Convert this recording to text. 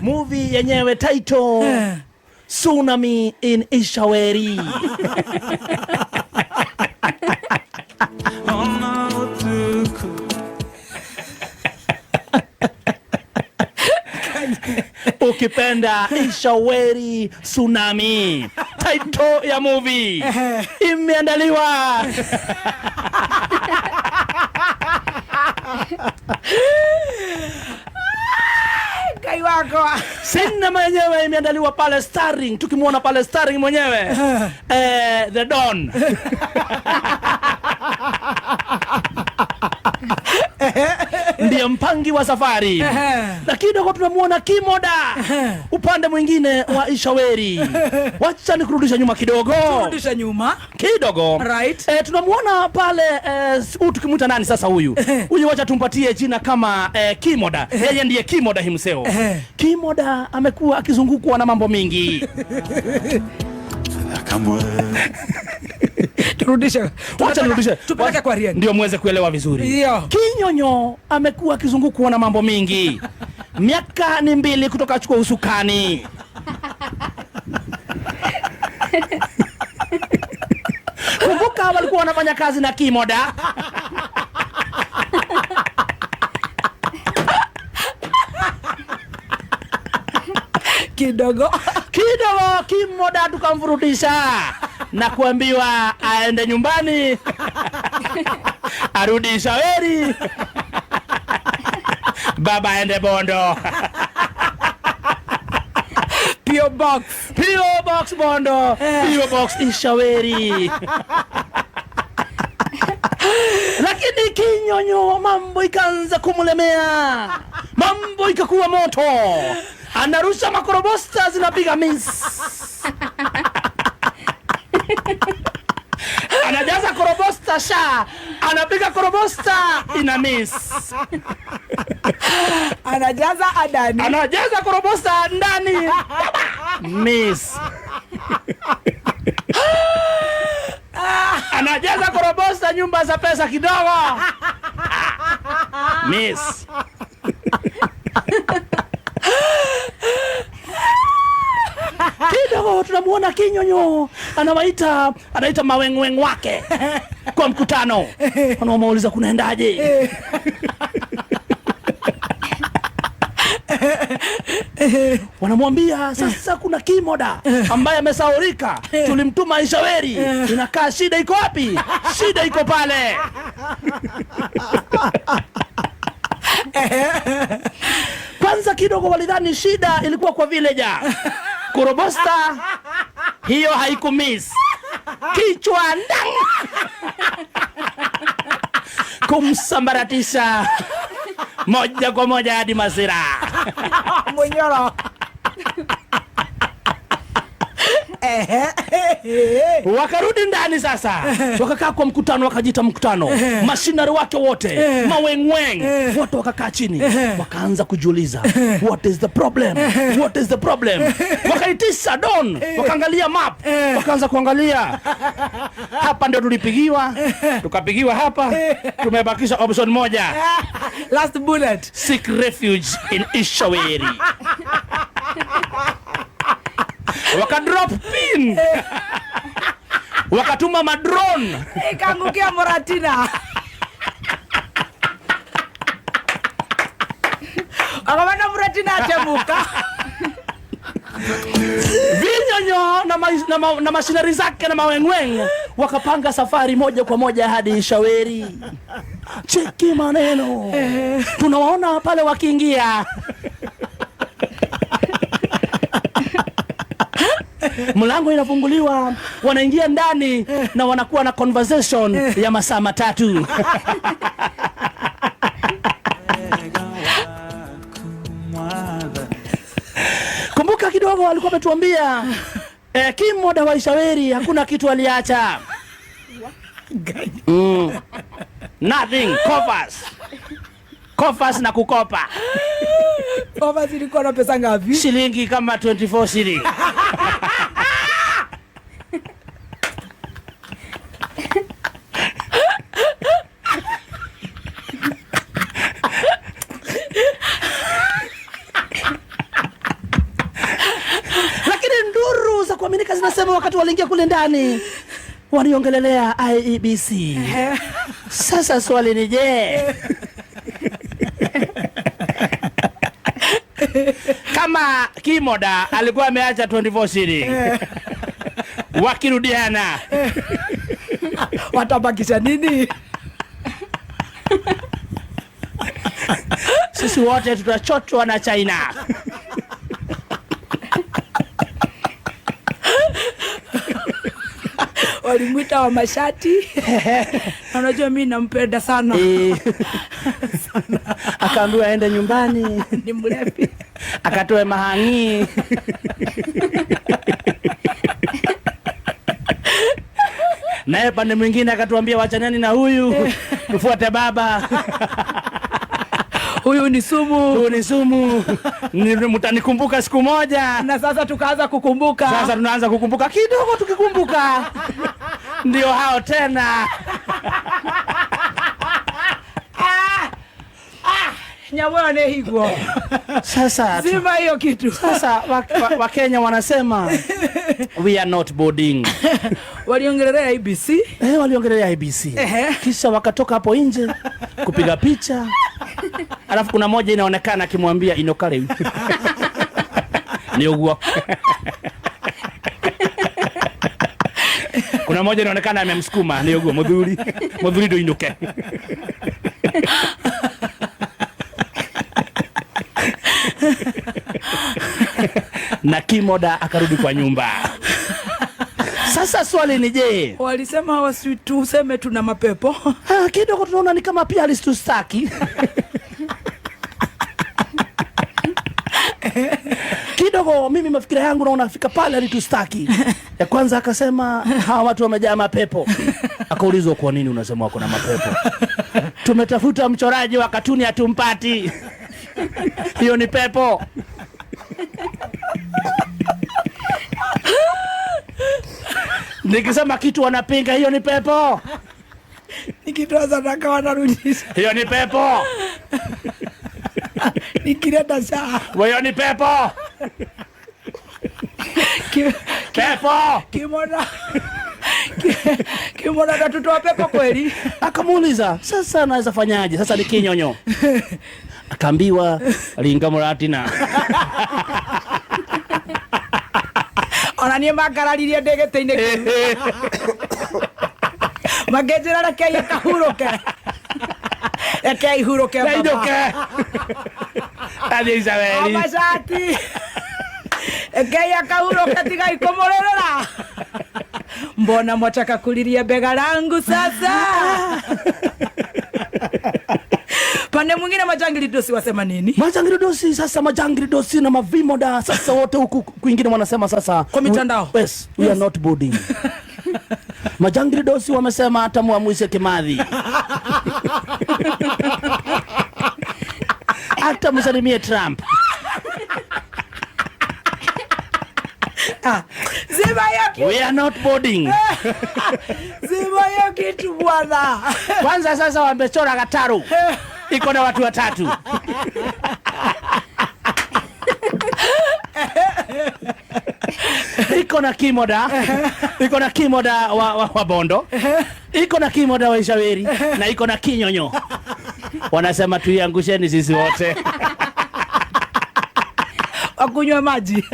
Movie yenyewe title Tsunami in Ishaweri. Ukipenda Ishaweri Tsunami. Title ya movie imeandaliwa Kaiwako. Sinema yenyewe imeandaliwa pale starring, tukimuona pale starring mwenyewe The Don. Ndiye mpangi wa safari. Lakini kidogo tunamuona Kimoda upande mwingine wa Ishaweri. Wacha nikurudisha nyuma kidogo. Kurudisha nyuma kidogo. Right. Tunamuona pale tukimuita nani sasa huyu? Huyu wacha tumpatie jina kama Kimoda. Yeye ndiye Kimoda himself. Kimoda amekuwa akizungukwa na mambo mingi. Turudisha. Wacha nirudishe. Tupeleke kwa Rieni. Ndio muweze kuelewa vizuri. Iyo. Kinyonyo amekuwa akizungukwa na mambo mingi. Miaka ni 2 kutoka achukua usukani. Kumbuka walikuwa wanafanya kazi na Kimoda. Kidogo Kimoda tukamfurudisha na kuambiwa aende nyumbani, arudi Ishaweri, baba aende Bondo. P.O. Box Bondo, P.O. Box Ishaweri. Lakini Kinyonyo mambo ikaanza kumulemea, mambo ikakuwa moto. Anarusha makorobosta zinapiga miss. Anajaza korobosta sha, anapiga korobosta ina miss. Anajaza adani, anajaza korobosta ndani miss. Anajaza korobosta nyumba za pesa kidogo miss. Kidogo tunamuona Kinyonyo anaita mawengweng wake kwa mkutano. Wanamuuliza kunaendaje? Wanamwambia sasa kuna Kimoda ambaye amesaurika, tulimtuma Ishaweri, inakaa shida iko wapi? Shida iko pale. Kwanza kidogo walidhani shida ilikuwa kwa villager. Korobosta hiyo haikumiss. Kichwa ndang kumsambaratisha moja kwa moja hadi Masira. Mwenyoro. Wakarudi ndani sasa. Wakakaa kwa mkutano, wakajita mkutano. Mashinari wake wote, mawengweng, wote wakakaa chini. Wakaanza kujiuliza, what is the problem? What is the problem? Wakaitisha Don, wakaangalia map, wakaanza kuangalia. Hapa ndio tulipigiwa, tukapigiwa hapa. Tumebakisha option moja. Last bullet. Seek refuge in Ishaweri. Wakadrop pin. Wakatuma madrone. Ikaangukia Moratina. Akamana Moratina atemuka. Vinyonyo na mashinari zake na mawengweng wakapanga safari moja kwa moja hadi Ishaweri. Cheki maneno. Tunawaona pale wakiingia. Mlango inafunguliwa, wanaingia ndani na wanakuwa na conversation ya masaa 3. Kumbuka kidogo walikuwa wametuambia Kimoda wa Ishaweri hakuna kitu aliacha. Nothing, coffers na kukopa. Coffers ilikuwa na pesa ngapi? Shilingi kama 24 shilingi. Anasema wakati waliingia kule ndani waliongelelea IEBC. Sasa swali ni je, kama Kimoda alikuwa ameacha 24 shilling wakirudiana watabakisha nini? Sisi wote tutachotwa na China. Walimwita wa mashati. Unajua mimi nampenda sana. Akaambiwa aende nyumbani. Ni mrefu. Akatoe mahangi. Naye pande mwingine akatuambia wachaneni na huyu, tufuate baba. Huyu ni sumu. Huyu ni sumu. Mtanikumbuka siku moja. Na sasa tukaanza kukumbuka. Sasa tunaanza kukumbuka kidogo, tukikumbuka ndio hao tena. Nyamwana higwo. Sasa zima hiyo kitu. Sasa Wakenya wanasema we are not boarding. Waliongelea IBC. Waliongelea IBC. Kisha wakatoka hapo nje kupiga picha. Alafu kuna moja inaonekana akimwambia inokale. Ni ugwa. Kuna moja inaonekana amemsukuma ni ugwa mudhuri. Mudhuri ndo inoke. Na Kimoda akarudi kwa nyumba. Sasa swali ni je, walisema tuseme tuna mapepo. Kidogo tunaona ni kama pia alistustaki. Kidogo mimi mafikira yangu naona afika pale alitustaki. Ya kwanza akasema hawa watu wamejaa mapepo. Akaulizwa kwa nini unasema wako na mapepo? Tumetafuta mchoraji wa katuni hatumpati. Hiyo ni pepo. Nikisema kitu wanapinga, hiyo ni pepo. Nikitoza nataka wanarudisha, hiyo ni pepo. Nikileta saa, hiyo ni pepo. Pepo. Kimoda tatutoa pepo kweli? Akamuuliza, sasa naweza fanyaje? Sasa ni kinyonyo. Akaambiwa linga Muratina. Onanie makararirie ndegete-inĩ magejera reke yakahuruke reke ihuruke baba adi Isabeli amashati reke yakahuruke tiga ikomorerera mbona mwataka kuliria bega langu sasa. Pande mwingine majangili dosi wasema nini? Majangili dosi sasa, majangili dosi na mavimoda sasa wote huku kwingine wanasema sasa kwa mitandao, yes, we are not boarding. Majangili dosi wamesema hata muamuise Kimathi. Hata msalimie Trump. Zima yaki. We are not boarding. Zima yaki kitu bwana. Kwanza sasa wamechora Gataru. Iko na watu watatu. Iko na Kimoda. Iko na Kimoda wa Bondo. Iko na Kimoda wa Ishaweri. Na iko na Kinyonyo. Wanasema tuiangusheni sisi wote. Wakunywa maji.